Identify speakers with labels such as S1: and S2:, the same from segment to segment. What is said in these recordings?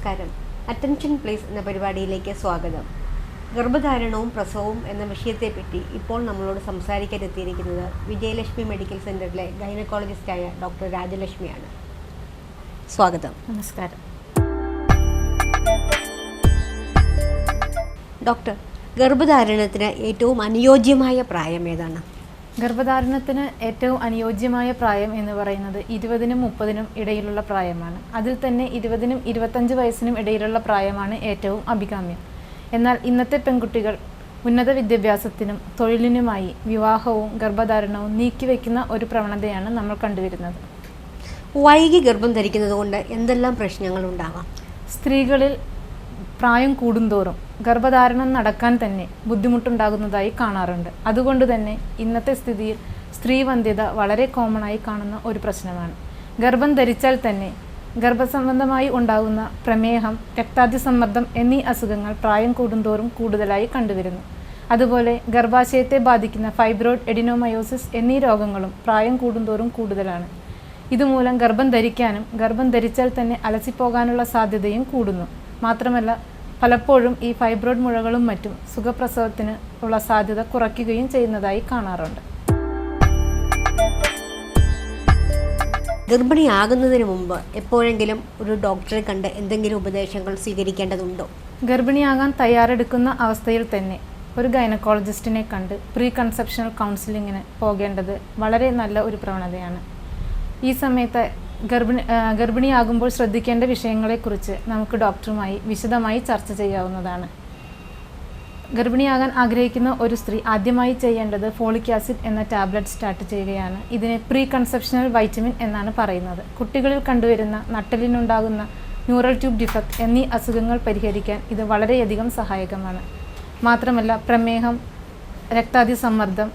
S1: നമസ്കാരം. Attention please എന്ന പരിപാടിയിലേക്ക് സ്വാഗതം. ഗർഭധാരണവും പ്രസവവും എന്ന വിഷയത്തെപ്പറ്റി ഇപ്പോൾ നമ്മളോട് സംസാരിക്കാൻ എത്തിയിരിക്കുന്നത് വിജയലക്ഷ്മി മെഡിക്കൽ സെൻ്ററിലെ ഗൈനക്കോളജിസ്റ്റായ ഡോക്ടർ രാജലക്ഷ്മിയാണ്. സ്വാഗതം.
S2: നമസ്കാരം.
S1: ഡോക്ടർ, ഗർഭധാരണത്തിന് ഏറ്റവും അനുയോജ്യമായ പ്രായം ഏതാണ്?
S2: ഗർഭധാരണത്തിന് ഏറ്റവും അനുയോജ്യമായ പ്രായം എന്ന് പറയുന്നത് 20-നും 30-നും ഇടയിലുള്ള പ്രായമാണ്. അതിൽ തന്നെ 20-നും 25 വയസ്സിനും ഇടയിലുള്ള പ്രായമാണ് ഏറ്റവും അഭികാമ്യം. എന്നാൽ ഇന്നത്തെ പെൺകുട്ടികൾ ഉന്നത വിദ്യാഭ്യാസത്തിനും തൊഴിലിനുമായി വിവാഹവും ഗർഭധാരണവും നീക്കിവെക്കുന്ന ഒരു പ്രവണതയാണ് നമ്മൾ കണ്ടുവരുന്നത്.
S1: വൈകി ഗർഭം ധരിക്കുന്നത് കൊണ്ട് എന്തെല്ലാം പ്രശ്നങ്ങൾ ഉണ്ടാകാം?
S2: സ്ത്രീകളിൽ പ്രായം കൂടുന്തോറും ഗർഭധാരണം നടക്കാൻ തന്നെ ബുദ്ധിമുട്ടുണ്ടാകുന്നതായി കാണാറുണ്ട്. അതുകൊണ്ട് തന്നെ ഇന്നത്തെ സ്ഥിതിയിൽ സ്ത്രീവന്ധ്യത വളരെ കോമണായി കാണുന്ന ഒരു പ്രശ്നമാണ്. ഗർഭം ധരിച്ചാൽ തന്നെ ഗർഭസംബന്ധമായി ഉണ്ടാകുന്ന പ്രമേഹം, രക്താതിസമ്മർദ്ദം എന്നീ അസുഖങ്ങൾ പ്രായം കൂടുന്തോറും കൂടുതലായി കണ്ടുവരുന്നു. അതുപോലെ ഗർഭാശയത്തെ ബാധിക്കുന്ന ഫൈബ്രോയിഡ്, എഡിനോമയോസിസ് എന്നീ രോഗങ്ങളും പ്രായം കൂടുന്തോറും കൂടുതലാണ്. ഇതുമൂലം ഗർഭം ധരിക്കാനും ഗർഭം ധരിച്ചാൽ തന്നെ അലസിപ്പോകാനുള്ള സാധ്യതയും കൂടുന്നു. മാത്രമല്ല പലപ്പോഴും ഈ ഫൈബ്രോയിഡ് മുഴകളും മറ്റും സുഖപ്രസവത്തിന് ഉള്ള സാധ്യത കുറയ്ക്കുകയും ചെയ്യുന്നതായി കാണാറുണ്ട്.
S1: ഗർഭിണിയാകുന്നതിന് മുമ്പ് എപ്പോഴെങ്കിലും ഒരു ഡോക്ടറെ കണ്ട് എന്തെങ്കിലും ഉപദേശങ്ങൾ സ്വീകരിക്കേണ്ടതുണ്ടോ?
S2: ഗർഭിണിയാകാൻ തയ്യാറെടുക്കുന്ന അവസ്ഥയിൽ തന്നെ ഒരു ഗൈനക്കോളജിസ്റ്റിനെ കണ്ട് പ്രീ കൺസെപ്ഷണൽ കൗൺസിലിങ്ങിന് പോകേണ്ടത് വളരെ നല്ല ഒരു പ്രവണതയാണ്. ഈ സമയത്ത് ഗർഭിണിയാകുമ്പോൾ ശ്രദ്ധിക്കേണ്ട വിഷയങ്ങളെക്കുറിച്ച് നമുക്ക് ഡോക്ടറുമായി വിശദമായി ചർച്ച ചെയ്യാവുന്നതാണ്. ഗർഭിണിയാകാൻ ആഗ്രഹിക്കുന്ന ഒരു സ്ത്രീ ആദ്യമായി ചെയ്യേണ്ടത് ഫോളിക് ആസിഡ് എന്ന ടാബ്ലറ്റ് സ്റ്റാർട്ട് ചെയ്യുകയാണ്. ഇതിനെ പ്രീ കൺസെപ്ഷണൽ വൈറ്റമിൻ എന്നാണ് പറയുന്നത്. കുട്ടികളിൽ കണ്ടുവരുന്ന നട്ടലിനുണ്ടാകുന്ന ന്യൂറൽ ട്യൂബ് ഡിഫക്റ്റ് എന്നീ അസുഖങ്ങൾ പരിഹരിക്കാൻ ഇത് വളരെയധികം സഹായകമാണ്. മാത്രമല്ല പ്രമേഹം, രക്താതിസമ്മർദ്ദം,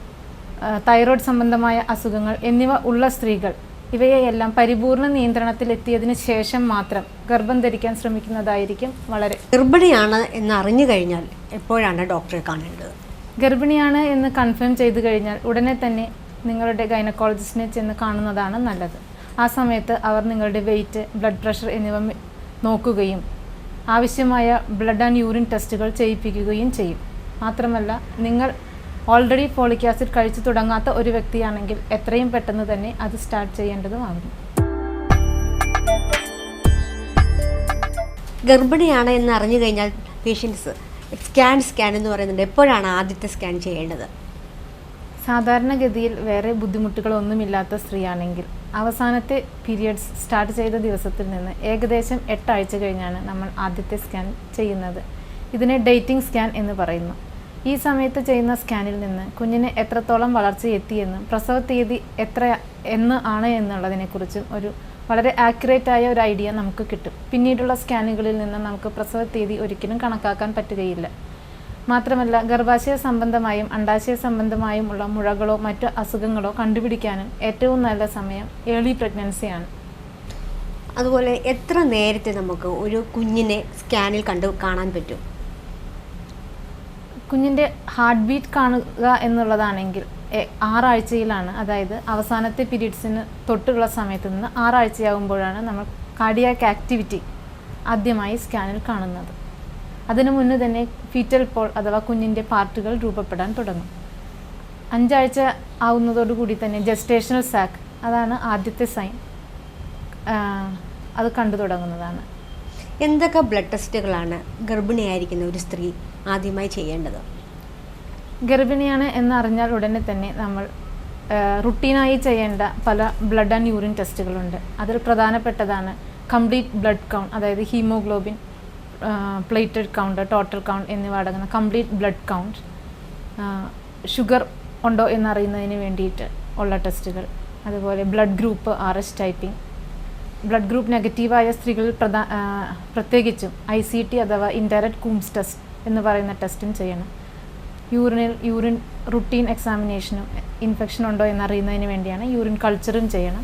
S2: തൈറോയ്ഡ് സംബന്ധമായ അസുഖങ്ങൾ എന്നിവ ഉള്ള സ്ത്രീകൾ ഇവയെല്ലാം പരിപൂർണ നിയന്ത്രണത്തിലെത്തിയതിന് ശേഷം മാത്രം ഗർഭം ധരിക്കാൻ ശ്രമിക്കുന്നതായിരിക്കും വളരെ.
S1: ഗർഭിണിയാണ് എന്ന് അറിഞ്ഞു കഴിഞ്ഞാൽ എപ്പോഴാണ് ഡോക്ടറെ കാണേണ്ടത്?
S2: ഗർഭിണിയാണ് എന്ന് കൺഫേം ചെയ്തു കഴിഞ്ഞാൽ ഉടനെ തന്നെ നിങ്ങളുടെ ഗൈനക്കോളജിസ്റ്റിനെ ചെന്ന് കാണുന്നതാണ് നല്ലത്. ആ സമയത്ത് അവർ നിങ്ങളുടെ വെയിറ്റ്, ബ്ലഡ് പ്രഷർ എന്നിവ നോക്കുകയും ആവശ്യമായ ബ്ലഡ് ആൻഡ് യൂറിൻ ടെസ്റ്റുകൾ ചെയ്യിപ്പിക്കുകയും ചെയ്യും. മാത്രമല്ല നിങ്ങൾ ഓൾറെഡി ഫോളിക് ആസിഡ് കഴിച്ചു തുടങ്ങാത്ത ഒരു വ്യക്തിയാണെങ്കിൽ എത്രയും പെട്ടെന്ന് തന്നെ അത് സ്റ്റാർട്ട് ചെയ്യേണ്ടതുമാകുന്നു.
S1: ഗർഭിണിയാണ് എന്ന് അറിഞ്ഞു കഴിഞ്ഞാൽ പേഷ്യൻസ് സ്കാൻ എന്ന് പറയുന്നുണ്ട്. എപ്പോഴാണ് ആദ്യത്തെ സ്കാൻ ചെയ്യേണ്ടത്?
S2: സാധാരണഗതിയിൽ വേറെ ബുദ്ധിമുട്ടുകളൊന്നുമില്ലാത്ത സ്ത്രീയാണെങ്കിൽ അവസാനത്തെ പീരിയഡ്സ് സ്റ്റാർട്ട് ചെയ്ത ദിവസത്തിൽ നിന്ന് ഏകദേശം 8 ആഴ്ച കഴിഞ്ഞാണ് നമ്മൾ ആദ്യത്തെ സ്കാൻ ചെയ്യുന്നത്. ഇതിനെ ഡേറ്റിംഗ് സ്കാൻ എന്ന് പറയുന്നു. ഈ സമയത്ത് ചെയ്യുന്ന സ്കാനിൽ നിന്ന് കുഞ്ഞിന് എത്രത്തോളം വളർച്ച എത്തിയെന്നും പ്രസവ തീയതി എന്ന് ആണ് എന്നുള്ളതിനെക്കുറിച്ചും ഒരു വളരെ ആക്യുറേറ്റ് ആയ ഒരു ഐഡിയ നമുക്ക് കിട്ടും. പിന്നീടുള്ള സ്കാനുകളിൽ നിന്ന് നമുക്ക് പ്രസവ തീയതി ഒരിക്കലും കണക്കാക്കാൻ പറ്റുകയില്ല. മാത്രമല്ല ഗർഭാശയ സംബന്ധമായും അണ്ഡാശയ സംബന്ധമായും ഉള്ള മുഴകളോ മറ്റു അസുഖങ്ങളോ കണ്ടുപിടിക്കാനും ഏറ്റവും നല്ല സമയം ഏർലി പ്രഗ്നൻസിയാണ്.
S1: അതുപോലെ എത്ര നേരത്തെ നമുക്ക് ഒരു കുഞ്ഞിനെ സ്കാനിൽ കാണാൻ പറ്റും?
S2: കുഞ്ഞിൻ്റെ ഹാർട്ട് ബീറ്റ് കാണുക എന്നുള്ളതാണെങ്കിൽ 6 ആഴ്ചയിലാണ്, അതായത് അവസാനത്തെ പീരീഡ്സിന് തൊട്ടുള്ള സമയത്ത് നിന്ന് 6 ആഴ്ചയാകുമ്പോഴാണ് നമ്മൾ കാർഡിയാക് ആക്ടിവിറ്റി ആദ്യമായി സ്കാനിൽ കാണുന്നത്. അതിനു മുന്നേ തന്നെ ഫീറ്റൽ പോൾ അഥവാ കുഞ്ഞിൻ്റെ പാർട്ടുകൾ രൂപപ്പെടാൻ തുടങ്ങും. 5 ആഴ്ച ആവുന്നതോടുകൂടി തന്നെ ജസ്റ്റേഷണൽ സാക്ക്, അതാണ് ആദ്യത്തെ സൈൻ, അത് കണ്ടു തുടങ്ങുന്നതാണ്.
S1: എന്തൊക്കെ ബ്ലഡ് ടെസ്റ്റുകളാണ് ഗർഭിണിയായിരിക്കുന്ന ഒരു സ്ത്രീ ആദ്യമായി ചെയ്യേണ്ടത്?
S2: ഗർഭിണിയാണ് എന്നറിഞ്ഞാൽ ഉടനെ തന്നെ നമ്മൾ റുട്ടീനായി ചെയ്യേണ്ട പല ബ്ലഡ് ആൻഡ് യൂറിൻ ടെസ്റ്റുകളുണ്ട്. അതിൽ പ്രധാനപ്പെട്ടതാണ് കംപ്ലീറ്റ് ബ്ലഡ് കൗണ്ട്, അതായത് haemoglobin, plated count, total count എന്നിവ അടങ്ങുന്ന കംപ്ലീറ്റ് ബ്ലഡ് കൗണ്ട്, ഷുഗർ ഉണ്ടോ എന്നറിയുന്നതിന് വേണ്ടിയിട്ട് ഉള്ള ടെസ്റ്റുകൾ, അതുപോലെ blood group RH typing, blood group നെഗറ്റീവായ സ്ത്രീകളിൽ പ്രത്യേകിച്ചും ICT അഥവാ ഇൻഡയറക്റ്റ് കൂംസ് ടെസ്റ്റ് എന്ന് പറയുന്ന ടെസ്റ്റും ചെയ്യണം. യൂറിൻ റുട്ടീൻ എക്സാമിനേഷനും ഇൻഫെക്ഷൻ ഉണ്ടോ എന്നറിയുന്നതിന് വേണ്ടിയാണ് യൂറിൻ കൾച്ചറും ചെയ്യണം.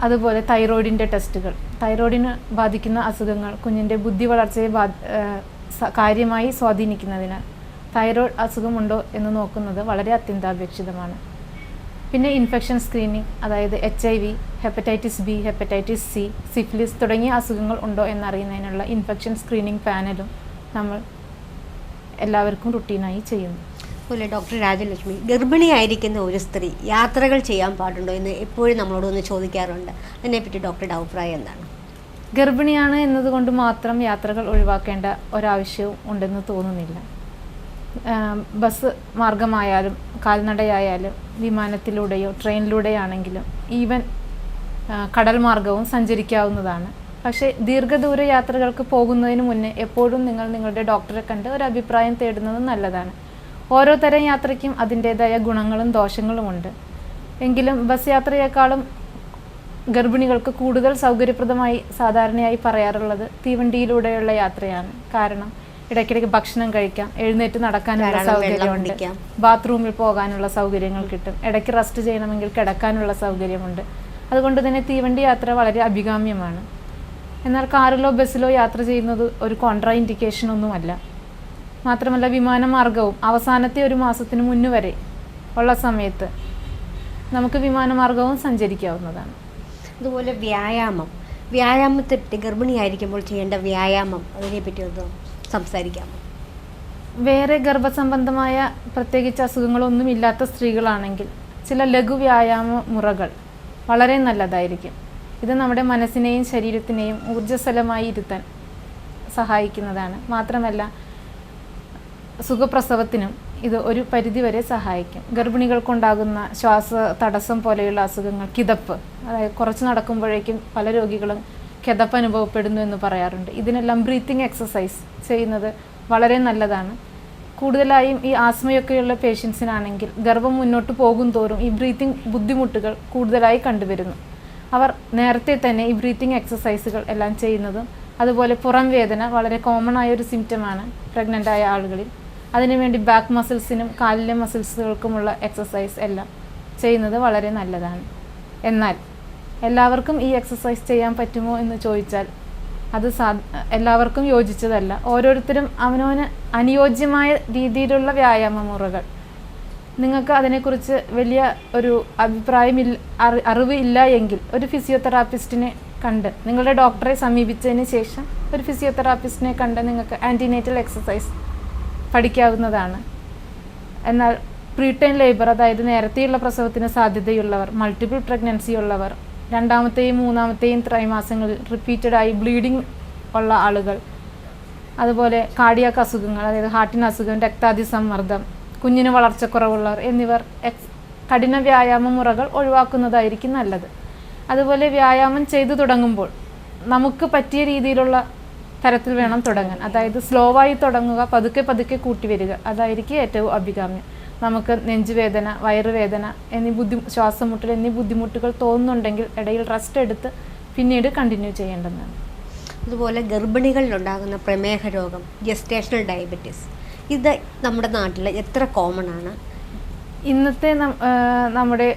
S2: അതുപോലെ തൈറോയിഡിൻ്റെ ടെസ്റ്റുകൾ, തൈറോയിഡിന് ബാധിക്കുന്ന അസുഖങ്ങൾ കുഞ്ഞിൻ്റെ ബുദ്ധി വളർച്ചയെ കാര്യമായി സ്വാധീനിക്കുന്നതിനാൽ തൈറോയിഡ് അസുഖമുണ്ടോ എന്ന് നോക്കുന്നത് വളരെ അത്യന്താപേക്ഷിതമാണ്. പിന്നെ ഇൻഫെക്ഷൻ സ്ക്രീനിങ്, അതായത് HIV, hepatitis B, hepatitis C, syphilis തുടങ്ങിയ അസുഖങ്ങൾ ഉണ്ടോ എന്നറിയുന്നതിനുള്ള ഇൻഫെക്ഷൻ സ്ക്രീനിങ് പാനലും നമ്മൾ എല്ലാവർക്കും റുട്ടീനായി ചെയ്യുന്നു.
S1: അതുപോലെ ഡോക്ടർ രാജലക്ഷ്മി, ഗർഭിണിയായിരിക്കുന്ന ഒരു സ്ത്രീ യാത്രകൾ ചെയ്യാൻ പാടുണ്ടോ എന്ന് എപ്പോഴും നമ്മളോടൊന്ന് ചോദിക്കാറുണ്ട്. അതിനെപ്പറ്റി ഡോക്ടറുടെ അഭിപ്രായം എന്താണ്?
S2: ഗർഭിണിയാണ് എന്നതുകൊണ്ട് മാത്രം യാത്രകൾ ഒഴിവാക്കേണ്ട ഒരാവശ്യവും ഉണ്ടെന്ന് തോന്നുന്നില്ല. ബസ് മാർഗമായാലും കാൽനടയായാലും വിമാനത്തിലൂടെയോ ട്രെയിനിലൂടെയാണെങ്കിലും ഈവൻ കടൽ മാർഗവും സഞ്ചരിക്കാവുന്നതാണ്. പക്ഷേ ദീർഘദൂര യാത്രകൾക്ക് പോകുന്നതിന് മുന്നേ എപ്പോഴും നിങ്ങൾ നിങ്ങളുടെ ഡോക്ടറെ കണ്ട് ഒരു അഭിപ്രായം തേടുന്നത് നല്ലതാണ്. ഓരോ തരം യാത്രയ്ക്കും അതിൻ്റേതായ ഗുണങ്ങളും ദോഷങ്ങളുമുണ്ട്. എങ്കിലും ബസ് യാത്രയേക്കാളും ഗർഭിണികൾക്ക് കൂടുതൽ സൗകര്യപ്രദമായി സാധാരണയായി പറയാറുള്ളത് തീവണ്ടിയിലൂടെയുള്ള യാത്രയാണ്. കാരണം ഇടയ്ക്കിടയ്ക്ക് ഭക്ഷണം കഴിക്കാം, എഴുന്നേറ്റ് നടക്കാനുള്ള സൗകര്യമുണ്ട്, ബാത്റൂമിൽ പോകാനുള്ള സൗകര്യങ്ങൾ കിട്ടും, ഇടയ്ക്ക് റെസ്റ്റ് ചെയ്യണമെങ്കിൽ കിടക്കാനുള്ള സൗകര്യമുണ്ട്. അതുകൊണ്ട് തന്നെ തീവണ്ടി യാത്ര വളരെ അഭികാമ്യമാണ്. എന്നാൽ കാറിലോ ബസ്സിലോ യാത്ര ചെയ്യുന്നത് ഒരു കോൺട്രാ ഇൻഡിക്കേഷൻ ഒന്നുമല്ല. മാത്രമല്ല വിമാനമാർഗവും അവസാനത്തെ ഒരു മാസത്തിന് മുന്നുവരെ ഉള്ള സമയത്ത് നമുക്ക് വിമാനമാർഗവും സഞ്ചരിക്കാവുന്നതാണ്.
S1: അതുപോലെ വ്യായാമത്തെ പറ്റി, ഗർഭിണിയായിരിക്കുമ്പോൾ ചെയ്യേണ്ട വ്യായാമം, അതിനെപ്പറ്റി ഒന്ന് സംസാരിക്കാമോ?
S2: വേറെ ഗർഭസംബന്ധമായ പ്രത്യേകിച്ച് അസുഖങ്ങളൊന്നും ഇല്ലാത്ത സ്ത്രീകളാണെങ്കിൽ ചില ലഘു വ്യായാമ മുറകൾ വളരെ നല്ലതായിരിക്കും. ഇത് നമ്മുടെ മനസ്സിനെയും ശരീരത്തിനെയും ഊർജ്ജസ്വലമായി ഇരുത്താൻ സഹായിക്കുന്നതാണ്. മാത്രമല്ല സുഖപ്രസവത്തിനും ഇത് ഒരു പരിധിവരെ സഹായിക്കും. ഗർഭിണികൾക്കുണ്ടാകുന്ന ശ്വാസ തടസ്സം പോലെയുള്ള അസുഖങ്ങൾ, കിതപ്പ്, അതായത് കുറച്ച് നടക്കുമ്പോഴേക്കും പല രോഗികളും കിതപ്പ് അനുഭവപ്പെടുന്നു എന്ന് പറയാറുണ്ട്. ഇതിനെല്ലാം ബ്രീത്തിങ് എക്സസൈസ് ചെയ്യുന്നത് വളരെ നല്ലതാണ്. കൂടുതലായും ഈ ആസ്മയൊക്കെയുള്ള പേഷ്യൻസിനാണെങ്കിൽ ഗർഭം മുന്നോട്ട് പോകും തോറും ഈ ബ്രീത്തിങ് ബുദ്ധിമുട്ടുകൾ കൂടുതലായി കണ്ടുവരുന്നു. അവർ നേരത്തെ തന്നെ ഈ ബ്രീത്തിങ് എക്സസൈസുകൾ എല്ലാം ചെയ്യുന്നതും, അതുപോലെ പുറം വേദന വളരെ കോമൺ ആയ ഒരു സിംറ്റമാണ് പ്രഗ്നൻ്റ് ആയ ആളുകളിൽ. അതിനുവേണ്ടി ബാക്ക് മസിൽസിനും കാലിലെ മസിൽസുകൾക്കുമുള്ള എക്സസൈസ് എല്ലാം ചെയ്യുന്നത് വളരെ നല്ലതാണ്. എന്നാൽ എല്ലാവർക്കും ഈ എക്സസൈസ് ചെയ്യാൻ പറ്റുമോ എന്ന് ചോദിച്ചാൽ അത് എല്ലാവർക്കും യോജിച്ചതല്ല. ഓരോരുത്തരും അവനവന് അനുയോജ്യമായ രീതിയിലുള്ള വ്യായാമ മുറകൾ, നിങ്ങൾക്ക് അതിനെക്കുറിച്ച് വലിയ ഒരു അറിവ് ഇല്ല എങ്കിൽ ഒരു ഫിസിയോതെറാപ്പിസ്റ്റിനെ കണ്ട്, നിങ്ങളുടെ ഡോക്ടറെ സമീപിച്ചതിന് ശേഷം ഒരു ഫിസിയോതെറാപ്പിസ്റ്റിനെ കണ്ട് നിങ്ങൾക്ക് ആൻറ്റിനേറ്റൽ എക്സസൈസ് പഠിക്കാവുന്നതാണ്. എന്നാൽ പ്രീടേൺ ലേബർ, അതായത് നേരത്തെയുള്ള പ്രസവത്തിന് സാധ്യതയുള്ളവർ, മൾട്ടിപ്പിൾ പ്രഗ്നൻസി ഉള്ളവർ, രണ്ടാമത്തെയും മൂന്നാമത്തെയും ത്രൈമാസങ്ങളിൽ റിപ്പീറ്റഡായി ബ്ലീഡിങ് ഉള്ള ആളുകൾ, അതുപോലെ കാർഡിയാക് അസുഖങ്ങൾ, അതായത് ഹാർട്ടിന് അസുഖം, രക്താതിസമ്മർദ്ദം, കുഞ്ഞിന് വളർച്ചക്കുറവുള്ളവർ എന്നിവർ കഠിന വ്യായാമ മുറകൾ ഒഴിവാക്കുന്നതായിരിക്കും നല്ലത്. അതുപോലെ വ്യായാമം ചെയ്തു തുടങ്ങുമ്പോൾ നമുക്ക് പറ്റിയ രീതിയിലുള്ള തരത്തിൽ വേണം തുടങ്ങാൻ. അതായത് സ്ലോവായി തുടങ്ങുക, പതുക്കെ പതുക്കെ കൂട്ടി വരിക, അതായിരിക്കും ഏറ്റവും അഭികാമ്യം. നമുക്ക് നെഞ്ചുവേദന, വയറുവേദന ശ്വാസം മുട്ടൽ എന്നീ ബുദ്ധിമുട്ടുകൾ തോന്നുന്നുണ്ടെങ്കിൽ ഇടയിൽ റെസ്റ്റ് എടുത്ത് പിന്നീട് കണ്ടിന്യൂ ചെയ്യേണ്ടതാണ്.
S1: അതുപോലെ ഗർഭിണികളിലുണ്ടാകുന്ന പ്രമേഹ രോഗം, ജെസ്റ്റേഷണൽ ഡയബറ്റീസ്, ഇത് നമ്മുടെ നാട്ടിൽ എത്ര കോമൺ ആണ്?
S2: ഇന്നത്തെ നമ്മുടെ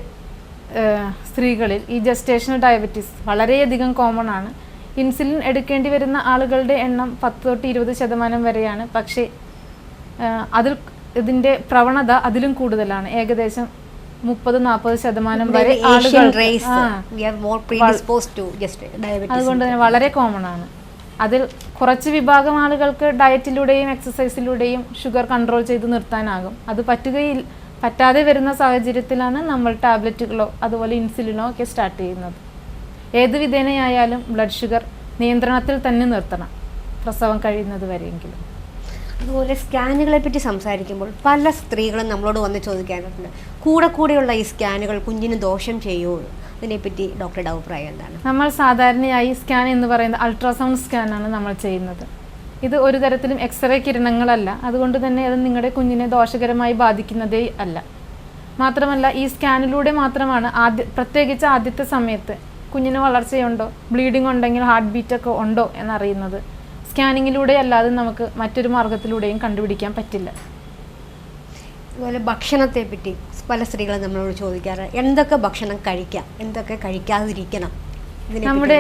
S2: സ്ത്രീകളിൽ ഈ ജെസ്റ്റേഷണൽ ഡയബറ്റീസ് വളരെയധികം കോമൺ ആണ്. ഇൻസുലിൻ എടുക്കേണ്ടി വരുന്ന ആളുകളുടെ എണ്ണം 10-20% വരെയാണ്. പക്ഷേ ഇതിൻ്റെ പ്രവണത അതിലും കൂടുതലാണ്. ഏകദേശം 30-40% വരെ ആളുകൾ. അതുകൊണ്ട് തന്നെ വളരെ കോമൺ ആണ്. അതിൽ കുറച്ച് വിഭാഗം ആളുകൾക്ക് ഡയറ്റിലൂടെയും എക്സസൈസിലൂടെയും ഷുഗർ കൺട്രോൾ ചെയ്ത് നിർത്താനാകും. അത് പറ്റാതെ വരുന്ന സാഹചര്യത്തിലാണ് നമ്മൾ ടാബ്ലറ്റുകളോ അതുപോലെ ഇൻസുലിനോ ഒക്കെ സ്റ്റാർട്ട് ചെയ്യുന്നത്. ഏത് വിധേനയായാലും ബ്ലഡ് ഷുഗർ നിയന്ത്രണത്തിൽ തന്നെ നിർത്തണം, പ്രസവം കഴിയുന്നത് വരെയെങ്കിലും.
S1: അതുപോലെ സ്കാനുകളെ പറ്റി സംസാരിക്കുമ്പോൾ പല സ്ത്രീകളും നമ്മളോട് വന്ന് ചോദിക്കാറുണ്ട്, കൂടെയുള്ള ഈ സ്കാനുകൾ കുഞ്ഞിന് ദോഷം ചെയ്യുമോ? അതിനെപ്പറ്റി ഡോക്ടറുടെ അഭിപ്രായം എന്താണ്?
S2: നമ്മൾ സാധാരണയായി സ്കാൻ എന്ന് പറയുന്നത് അൾട്രാസൗണ്ട് സ്കാനാണ് നമ്മൾ ചെയ്യുന്നത്. ഇത് ഒരു തരത്തിലും എക്സ്റേ കിരണങ്ങളല്ല. അതുകൊണ്ട് തന്നെ അത് നിങ്ങളുടെ കുഞ്ഞിനെ ദോഷകരമായി ബാധിക്കുന്നതേ അല്ല. മാത്രമല്ല ഈ സ്കാനിലൂടെ മാത്രമാണ് പ്രത്യേകിച്ച് ആദ്യത്തെ സമയത്ത് കുഞ്ഞിന് വളർച്ചയുണ്ടോ, ബ്ലീഡിംഗ് ഉണ്ടെങ്കിൽ ഹാർട്ട് ബീറ്റൊക്കെ ഉണ്ടോ എന്നറിയുന്നത്. സ്കാനിങ്ങിലൂടെ അല്ലാതെ നമുക്ക് മറ്റൊരു മാർഗത്തിലൂടെയും കണ്ടുപിടിക്കാൻ പറ്റില്ല.
S1: അതുപോലെ ഭക്ഷണത്തെ പറ്റി പല സ്ത്രീകളും നമ്മളോട് ചോദിക്കാറ്, എന്തൊക്കെ ഭക്ഷണം കഴിക്കാം, എന്തൊക്കെ കഴിക്കാതിരിക്കണം?
S2: നമ്മുടെ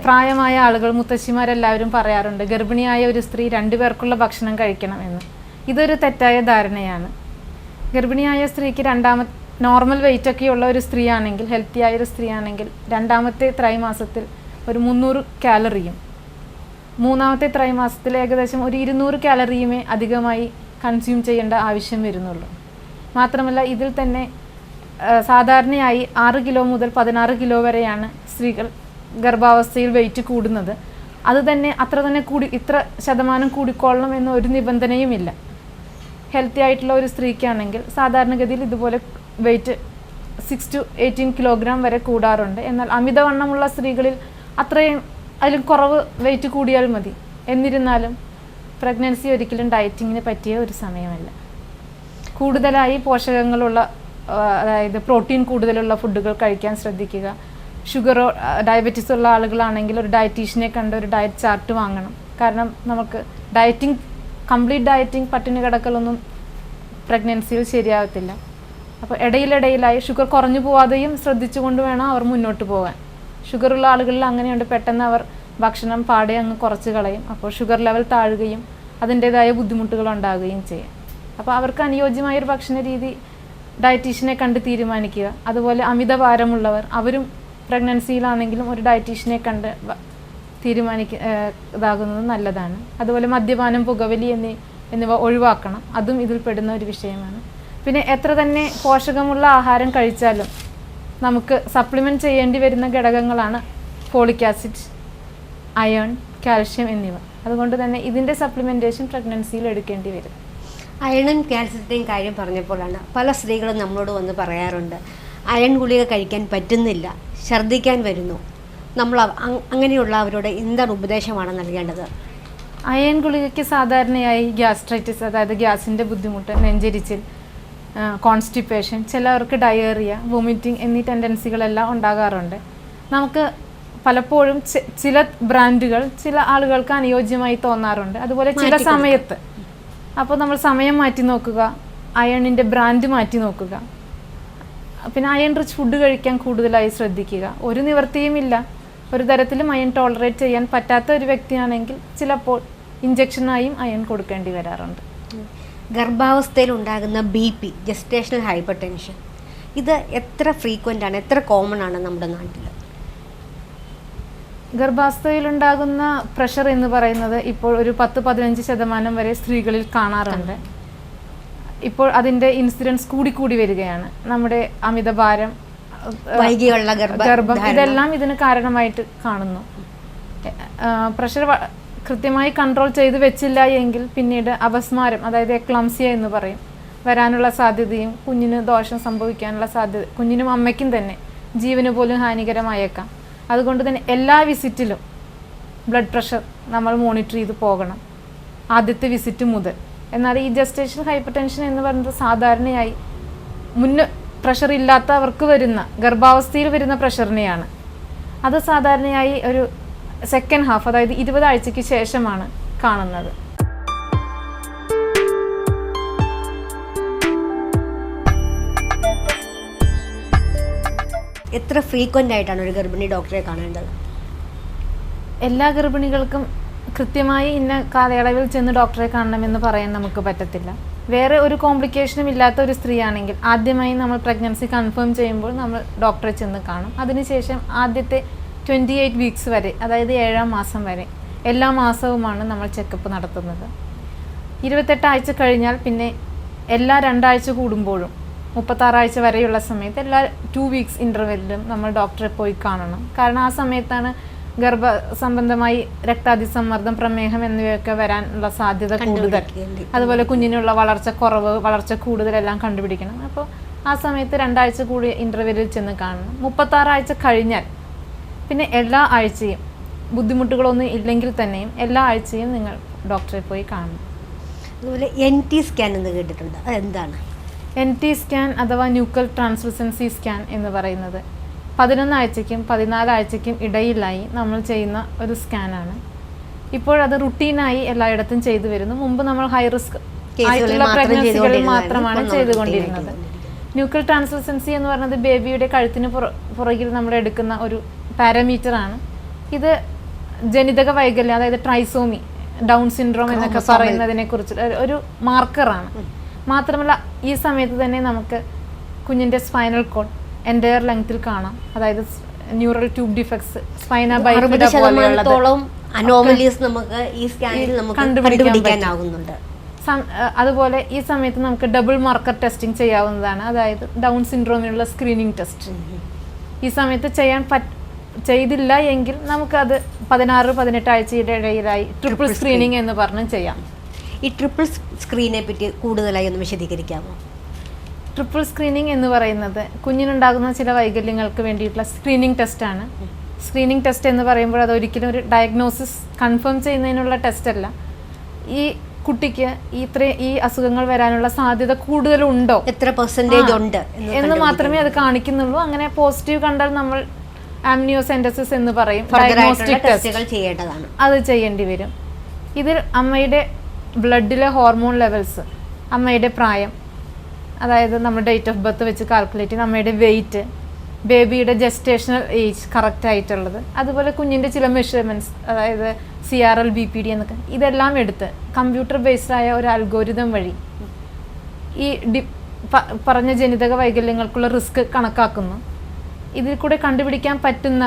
S2: പ്രായമായ ആളുകൾ, മുത്തശ്ശിമാരെല്ലാവരും പറയാറുണ്ട് ഗർഭിണിയായ ഒരു സ്ത്രീ 2 പേർക്കുള്ള ഭക്ഷണം കഴിക്കണം എന്ന്. ഇതൊരു തെറ്റായ ധാരണയാണ്. ഗർഭിണിയായ സ്ത്രീക്ക് നോർമൽ വെയിറ്റ് ഒക്കെയുള്ള ഒരു സ്ത്രീ ആണെങ്കിൽ, ഹെൽത്തി ആയ ഒരു സ്ത്രീ ആണെങ്കിൽ രണ്ടാമത്തെ ത്രൈമാസത്തിൽ ഒരു 300 കാലറിയും മൂന്നാമത്തെ ത്രൈമാസത്തിൽ ഏകദേശം ഒരു 200 കാലറിയുമേ അധികമായി കൺസ്യൂം ചെയ്യേണ്ട ആവശ്യം വരുന്നുള്ളൂ. മാത്രമല്ല ഇതിൽ തന്നെ സാധാരണയായി 6 കിലോ മുതൽ 16 കിലോ വരെയാണ് സ്ത്രീകൾ ഗർഭാവസ്ഥയിൽ വെയിറ്റ് കൂടുന്നത്. അത് തന്നെ അത്ര തന്നെ ഇത്ര ശതമാനം കൂടിക്കൊള്ളണം എന്ന ഒരു നിബന്ധനയുമില്ല. ഹെൽത്തി ആയിട്ടുള്ള ഒരു സ്ത്രീക്കാണെങ്കിൽ സാധാരണഗതിയിൽ ഇതുപോലെ വെയിറ്റ് 6 to 18 കിലോഗ്രാം വരെ കൂടാറുണ്ട്. എന്നാൽ അമിതവണ്ണമുള്ള സ്ത്രീകളിൽ അത്രയും അതിലും കുറവ് വെയിറ്റ് കൂടിയാൽ മതി. എന്നിരുന്നാലും പ്രഗ്നൻസി ഒരിക്കലും ഡയറ്റിങ്ങിന് പറ്റിയ ഒരു സമയമല്ല. കൂടുതലായി പോഷകങ്ങളുള്ള, അതായത് പ്രോട്ടീൻ കൂടുതലുള്ള ഫുഡുകൾ കഴിക്കാൻ ശ്രദ്ധിക്കുക. ഷുഗറോ ഡയബറ്റീസ് ഉള്ള ആളുകളാണെങ്കിൽ ഒരു ഡയറ്റീഷ്യനെ കണ്ട് ഒരു ഡയറ്റ് ചാർട്ട് വാങ്ങണം. കാരണം നമുക്ക് കംപ്ലീറ്റ് ഡയറ്റിംഗ് പട്ടിണി കിടക്കലൊന്നും പ്രഗ്നൻസിയിൽ ശരിയാകത്തില്ല. അപ്പോൾ ഇടയിലിടയിലായി ഷുഗർ കുറഞ്ഞു പോവാതെയും ശ്രദ്ധിച്ചുകൊണ്ട് വേണം അവർ മുന്നോട്ട് പോകാൻ. ഷുഗറുള്ള ആളുകളിൽ അങ്ങനെയുണ്ട്, പെട്ടെന്ന് അവർ ഭക്ഷണം പാടെ അങ്ങ് കുറച്ച് കളയും. അപ്പോൾ ഷുഗർ ലെവൽ താഴുകയും അതിൻ്റേതായ ബുദ്ധിമുട്ടുകൾ ഉണ്ടാകുകയും ചെയ്യും. അപ്പോൾ അവർക്ക് അനുയോജ്യമായൊരു ഭക്ഷണ രീതി ഡയറ്റീഷ്യനെ കണ്ട് തീരുമാനിക്കുക. അതുപോലെ അമിതഭാരമുള്ളവർ അവരും പ്രഗ്നൻസിയിലാണെങ്കിലും ഒരു ഡയറ്റീഷ്യനെ കണ്ട് ഇതാകുന്നത് നല്ലതാണ്. അതുപോലെ മദ്യപാനം, പുകവലി എന്നിവ ഒഴിവാക്കണം. അതും ഇതിൽ പെടുന്ന ഒരു വിഷയമാണ്. പിന്നെ എത്ര തന്നെ പോഷകമുള്ള ആഹാരം കഴിച്ചാലും നമുക്ക് സപ്ലിമെൻറ്റ് ചെയ്യേണ്ടി വരുന്ന ഘടകങ്ങളാണ് ഫോളിക് ആസിഡ്, അയേൺ, കാൽഷ്യം എന്നിവ. അതുകൊണ്ട് തന്നെ ഇതിൻ്റെ സപ്ലിമെൻറ്റേഷൻ പ്രഗ്നൻസിയിൽ എടുക്കേണ്ടി വരും.
S1: അയണും കാൽസ്യത്തിൻ്റെയും കാര്യം പറഞ്ഞപ്പോഴാണ് പല സ്ത്രീകളും നമ്മളോട് വന്ന് പറയാറുണ്ട്, അയൺ ഗുളിക കഴിക്കാൻ പറ്റുന്നില്ല, ഛർദ്ദിക്കാൻ വരുന്നു. നമ്മൾ അങ്ങനെയുള്ള അവരോട് എന്താണ് ഉപദേശമാണ് നൽകേണ്ടത്?
S2: അയൺ ഗുളികയ്ക്ക് സാധാരണയായി ഗ്യാസ്ട്രൈറ്റിസ്, അതായത് ഗ്യാസിൻ്റെ ബുദ്ധിമുട്ട്, നെഞ്ചരിച്ചിൽ, കോൺസ്റ്റിപ്പേഷൻ, ചിലവർക്ക് ഡയേറിയ, വോമിറ്റിംഗ് എന്നീ ടെൻഡൻസികളെല്ലാം ഉണ്ടാകാറുണ്ട്. നമുക്ക് പലപ്പോഴും ചില ബ്രാൻഡുകൾ ചില ആളുകൾക്ക് അനുയോജ്യമായി തോന്നാറുണ്ട്. അതുപോലെ ചില സമയത്ത് അപ്പോൾ നമ്മൾ സമയം മാറ്റി നോക്കുക, അയണിൻ്റെ ബ്രാൻഡ് മാറ്റി നോക്കുക. പിന്നെ അയൺ റിച്ച് ഫുഡ് കഴിക്കാൻ കൂടുതലായി ശ്രദ്ധിക്കുക. ഒരു നിവൃത്തിയുമില്ല, ഒരു തരത്തിലും അയൺ ടോളറേറ്റ് ചെയ്യാൻ പറ്റാത്ത ഒരു വ്യക്തിയാണെങ്കിൽ ചിലപ്പോൾ ഇഞ്ചക്ഷനായും അയൺ കൊടുക്കേണ്ടി വരാറുണ്ട്.
S1: ഗർഭാവസ്ഥയിൽ ഉണ്ടാകുന്ന BP, ജസ്റ്റേഷണൽ ഹൈപ്പർ ടെൻഷൻ, ഇത് എത്ര ഫ്രീക്വൻ്റ് ആണ്, എത്ര കോമൺ ആണ് നമ്മുടെ നാട്ടിൽ?
S2: ഗർഭാവസ്ഥയിലുണ്ടാകുന്ന പ്രഷർ എന്ന് പറയുന്നത് ഇപ്പോൾ ഒരു 10-15% വരെ സ്ത്രീകളിൽ കാണാറുണ്ട്. ഇപ്പോൾ അതിൻ്റെ ഇൻസിഡൻസ് കൂടി വരികയാണ്. നമ്മുടെ അമിതഭാരം,
S1: വൈകിയുള്ള
S2: ഗർഭം, ഇതെല്ലാം ഇതിന് കാരണമായിട്ട് കാണുന്നു. പ്രഷർ കൃത്യമായി കൺട്രോൾ ചെയ്ത് വെച്ചില്ല എങ്കിൽ പിന്നീട് അപസ്മാരം, അതായത് എക്ലാംസിയ എന്ന് പറയും, വരാനുള്ള സാധ്യതയും കുഞ്ഞിന് ദോഷം സംഭവിക്കാനുള്ള സാധ്യത, കുഞ്ഞിനും അമ്മയ്ക്കും തന്നെ ജീവന് പോലും ഹാനികരമായേക്കാം. അതുകൊണ്ട് തന്നെ എല്ലാ വിസിറ്റിലും ബ്ലഡ് പ്രഷർ നമ്മൾ മോണിറ്റർ ചെയ്ത് പോകണം, ആദ്യത്തെ വിസിറ്റ് മുതൽ. എന്നാൽ ഈ ജസ്റ്റേഷണൽ ഹൈപ്പർ ടെൻഷൻ എന്ന് പറയുന്നത് സാധാരണയായി പ്രഷർ ഇല്ലാത്തവർക്ക് വരുന്ന, ഗർഭാവസ്ഥയിൽ വരുന്ന പ്രഷറിനെയാണ്. അത് സാധാരണയായി ഒരു സെക്കൻഡ് ഹാഫ്, അതായത് 20 ആഴ്ചയ്ക്ക് ശേഷമാണ് കാണുന്നത്.
S1: എത്ര ഫ്രീക്വൻ്റ് ആയിട്ടാണ് ഒരു ഗർഭിണി ഡോക്ടറെ കാണേണ്ടത്?
S2: എല്ലാ ഗർഭിണികൾക്കും കൃത്യമായി ഇന്ന കാലയളവിൽ ചെന്ന് ഡോക്ടറെ കാണണമെന്ന് പറയാൻ നമുക്ക് പറ്റത്തില്ല. വേറെ ഒരു കോംപ്ലിക്കേഷനും ഇല്ലാത്ത ഒരു സ്ത്രീ ആണെങ്കിൽ ആദ്യമായി നമ്മൾ പ്രഗ്നൻസി കൺഫേം ചെയ്യുമ്പോൾ നമ്മൾ ഡോക്ടറെ ചെന്ന് കാണും. അതിനുശേഷം ആദ്യത്തെ 28 വീക്സ് വരെ, അതായത് 7-ാം മാസം വരെ എല്ലാ മാസവുമാണ് നമ്മൾ ചെക്കപ്പ് നടത്തുന്നത്. 28 ആഴ്ച കഴിഞ്ഞാൽ പിന്നെ എല്ലാ 2 ആഴ്ച കൂടുമ്പോഴും 36 ആഴ്ച വരെയുള്ള സമയത്ത് എല്ലാ 2 വീക്സ് ഇൻ്റർവെല്ലിലും നമ്മൾ ഡോക്ടറെ പോയി കാണണം. കാരണം ആ സമയത്താണ് ഗർഭ സംബന്ധമായി രക്താതിസമ്മർദ്ദം, പ്രമേഹം എന്നിവയൊക്കെ വരാനുള്ള സാധ്യത കൂടുതൽ. അതുപോലെ കുഞ്ഞിനുള്ള വളർച്ച കുറവ്, വളർച്ച കൂടുതലെല്ലാം കണ്ടുപിടിക്കണം. അപ്പോൾ ആ സമയത്ത് 2 ആഴ്ച കൂടി ഇൻ്റർവെല്ലിൽ ചെന്ന് കാണണം. 36 ആഴ്ച കഴിഞ്ഞാൽ പിന്നെ എല്ലാ ആഴ്ചയും, ബുദ്ധിമുട്ടുകളൊന്നും ഇല്ലെങ്കിൽ തന്നെയും എല്ലാ ആഴ്ചയും നിങ്ങൾ ഡോക്ടറെ പോയി കാണണം.
S1: അതുപോലെ NT സ്കാൻ എന്ന് കേട്ടിട്ടുണ്ട്, അതെന്താണ്?
S2: NT സ്കാൻ അഥവാ ന്യൂക്ലിയർ ട്രാൻസ്ലൂസൻസി സ്കാൻ എന്ന് പറയുന്നത് 11 ആഴ്ചയ്ക്കും 14 ആഴ്ചയ്ക്കും ഇടയിലായി നമ്മൾ ചെയ്യുന്ന ഒരു സ്കാനാണ്. ഇപ്പോഴത് റുട്ടീനായി എല്ലായിടത്തും ചെയ്തു വരുന്നു. മുമ്പ് നമ്മൾ ഹൈ റിസ്ക് ആയിട്ടുള്ള പ്രഗ്നൻസികളിൽ മാത്രമാണ് ചെയ്തുകൊണ്ടിരുന്നത്. ന്യൂക്ലിയർ ട്രാൻസ്ലൂസൻസി എന്ന് പറയുന്നത് ബേബിയുടെ കഴുത്തിന് പുറകിൽ നമ്മൾ എടുക്കുന്ന ഒരു പാരാമീറ്റർ ആണ്. ഇത് ജനിതക വൈകല്യം, അതായത് ട്രൈസോമി, ഡൗൺ സിൻഡ്രോം എന്നൊക്കെ പറയുന്നതിനെ കുറിച്ച് ഒരു മാർക്കറാണ്. മാത്രമല്ല ഈ സമയത്ത് തന്നെ നമുക്ക് കുഞ്ഞിൻ്റെ സ്പൈനൽ കോഡ് എൻ്റയർ ലെങ്ത്തിൽ കാണാം. അതായത് neural tube defects, spina bifida പോലെയുള്ളത്
S1: അനോമലീസ് നമുക്ക് ഈ സ്കാനിൽ നമുക്ക് കണ്ടുപിടിക്കാനാകുന്നുണ്ട്.
S2: അതുപോലെ ഈ സമയത്ത് നമുക്ക് ഡബിൾ മാർക്കർ ടെസ്റ്റിംഗ് ചെയ്യാവുന്നതാണ്. അതായത് ഡൗൺ സിൻഡ്രോമിനുള്ള സ്ക്രീനിങ് ടെസ്റ്റ് ഈ സമയത്ത് ചെയ്തില്ല എങ്കിൽ നമുക്കത് 16-18 ആഴ്ചയുടെ ഇടയിലായി ട്രിപ്പിൾ സ്ക്രീനിങ് എന്ന് പറഞ്ഞ് ചെയ്യാം.
S1: ഈ ട്രിപ്പിൾ സ്ക്രീനെ പറ്റി കൂടുതലായി ഒന്ന് വിശദീകരിക്കാമോ?
S2: ട്രിപ്പിൾ സ്ക്രീനിങ് എന്ന് പറയുന്നത് കുഞ്ഞിനുണ്ടാകുന്ന ചില വൈകല്യങ്ങൾക്ക് വേണ്ടിയിട്ടുള്ള സ്ക്രീനിങ് ടെസ്റ്റാണ്. സ്ക്രീനിങ് ടെസ്റ്റ് എന്ന് പറയുമ്പോൾ അത് ഒരിക്കലും ഒരു ഡയഗ്നോസിസ് കൺഫേം ചെയ്യുന്നതിനുള്ള ടെസ്റ്റല്ല. ഈ കുട്ടിക്ക് ഈ അസുഖങ്ങൾ വരാനുള്ള സാധ്യത കൂടുതലുണ്ടോ,
S1: എത്ര പെർസെൻറ്റേജ് ഉണ്ട്
S2: എന്ന് മാത്രമേ അത് കാണിക്കുന്നുള്ളൂ. അങ്ങനെ പോസിറ്റീവ് കണ്ടാൽ നമ്മൾ ആംനിയോസെൻറ്റസിസ് എന്ന് പറയും,
S1: ഡയഗ്നോസ്റ്റിക് ടെസ്റ്റുകൾ ചെയ്യേണ്ടതാണ്.
S2: അത് ചെയ്യേണ്ടി വരും. ഇതിൽ അമ്മയുടെ ബ്ലഡിലെ ഹോർമോൺ ലെവൽസ്, അമ്മയുടെ പ്രായം, അതായത് നമ്മൾ ഡേറ്റ് ഓഫ് ബർത്ത് വെച്ച് കാൽക്കുലേറ്റ് ചെയ്യുന്ന അമ്മയുടെ വെയിറ്റ്, ബേബിയുടെ ജസ്റ്റേഷണൽ ഏജ് കറക്റ്റ് ആയിട്ടുള്ളത്, അതുപോലെ കുഞ്ഞിൻ്റെ ചില മെഷർമെൻറ്റ്സ്, അതായത് CRL BPD എന്നൊക്കെ, ഇതെല്ലാം എടുത്ത് കമ്പ്യൂട്ടർ ബേസ്ഡ് ആയ ഒരു അൽഗോരിതം വഴി ഈ പറഞ്ഞ ജനിതക വൈകല്യങ്ങൾക്കുള്ള റിസ്ക് കണക്കാക്കുന്നു. ഇതിൽ കൂടെ കണ്ടുപിടിക്കാൻ പറ്റുന്ന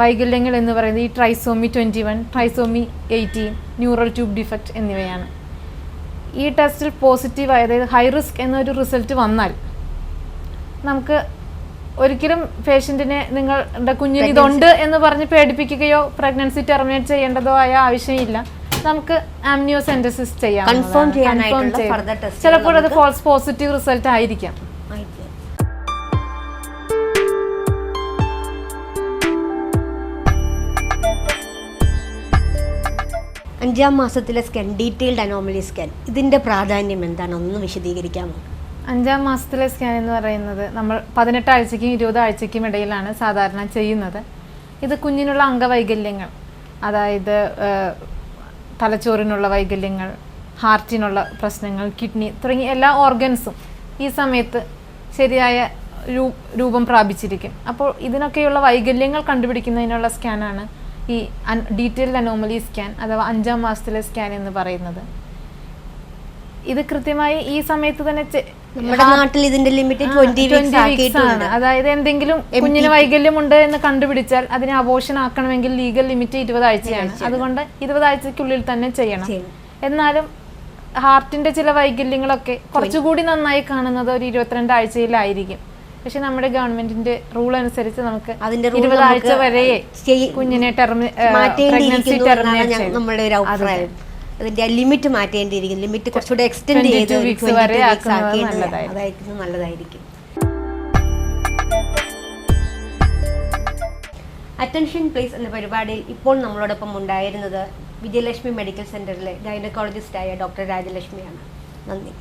S2: വൈകല്യങ്ങൾ എന്ന് പറയുന്നത് ഈ trisomy 21, trisomy 18, neural tube defect എന്നിവയാണ്. ഈ ടെസ്റ്റിൽ പോസിറ്റീവ് അതായത് ഹൈ റിസ്ക് എന്നൊരു റിസൾട്ട് വന്നാൽ നമുക്ക് ഒരിക്കലും പേഷ്യൻറ്റിനെ നിങ്ങളുടെ കുഞ്ഞിന് ഇതുണ്ട് എന്ന് പറഞ്ഞ് പേടിപ്പിക്കുകയോ പ്രഗ്നൻസി ടെർമിനേറ്റ് ചെയ്യേണ്ടതോ ആയ ആവശ്യമില്ല. നമുക്ക് ആംനിയോസെൻറ്റസിസ് ചെയ്യാം. ചിലപ്പോൾ അത് ഫോൾസ് പോസിറ്റീവ് റിസൾട്ട് ആയിരിക്കാം.
S1: 5ാം മാസത്തിലെ സ്കാൻ, ഡീറ്റെയിൽഡ് അനോമലി സ്കാൻ, ഇതിൻ്റെ പ്രാധാന്യം എന്താണ്, ഒന്ന് വിശദീകരിക്കാമോ?
S2: 5ാം മാസത്തിലെ സ്കാൻ എന്ന് പറയുന്നത് നമ്മൾ 18 ആഴ്ചയ്ക്കും 20 ആഴ്ചയ്ക്കും ഇടയിലാണ് സാധാരണ ചെയ്യുന്നത്. ഇത് കുഞ്ഞിനുള്ള അംഗവൈകല്യങ്ങൾ, അതായത് തലച്ചോറിനുള്ള വൈകല്യങ്ങൾ, ഹാർട്ടിനുള്ള പ്രശ്നങ്ങൾ, കിഡ്നി തുടങ്ങിയ എല്ലാ ഓർഗൻസും ഈ സമയത്ത് ശരിയായ രൂപം പ്രാപിച്ചിരിക്കും. അപ്പോൾ ഇതിനൊക്കെയുള്ള വൈകല്യങ്ങൾ കണ്ടുപിടിക്കുന്നതിനുള്ള സ്കാനാണ് ഈ ഡീറ്റെയിൽഡ് അനോമലി സ്കാൻ അഥവാ 5ാം മാസത്തിലെ സ്കാൻ എന്ന് പറയുന്നത്. ഇത് കൃത്യമായി ഈ സമയത്ത് തന്നെ
S1: നമ്മുടെ നാട്ടിൽ ഇതിന്റെ ലിമിറ്റ് 20 വീക്സ് ആണ്.
S2: അതായത് എന്തെങ്കിലും കുഞ്ഞിന് വൈകല്യമുണ്ട് എന്ന് കണ്ടുപിടിച്ചാൽ അതിനെ അബോർഷൻ ആക്കണമെങ്കിൽ ലീഗൽ ലിമിറ്റ് 20 ആഴ്ചയാണ്. അതുകൊണ്ട് 20 ആഴ്ചക്കുള്ളിൽ തന്നെ ചെയ്യണം. എന്നാലും ഹാർട്ടിന്റെ ചില വൈകല്യങ്ങളൊക്കെ കുറച്ചുകൂടി നന്നായി കാണുന്നത് ഒരു 22 ആഴ്ചയിലായിരിക്കും. പക്ഷെ നമ്മുടെ ഗവൺമെന്റിന്റെ റൂൾ അനുസരിച്ച് നമുക്ക് 20 ആഴ്ച വരെ കുഞ്ഞിനെ പ്രഗ്നൻസി ടെർമിനേറ്റ്
S1: നമ്മുടെ ഒരു അഭിപ്രായം. അതിന്റെ ലിമിറ്റ് മാറ്റേണ്ടിയിരിക്കും. ലിമിറ്റ് കുറച്ചുകൂടെ എക്സ്റ്റെൻഡ് ചെയ്ത് 20 വീക്സ് അതായിരിക്കും നല്ലതായിരിക്കും. അറ്റൻഷൻ പ്ലീസ് എന്ന പരിപാടിയിൽ ഇപ്പോൾ നമ്മളോടൊപ്പം ഉണ്ടായിരുന്നത് വിജയലക്ഷ്മി മെഡിക്കൽ സെന്ററിലെ ഗൈനക്കോളജിസ്റ്റായ ഡോക്ടർ രാജലക്ഷ്മിയാണ്. നന്ദി.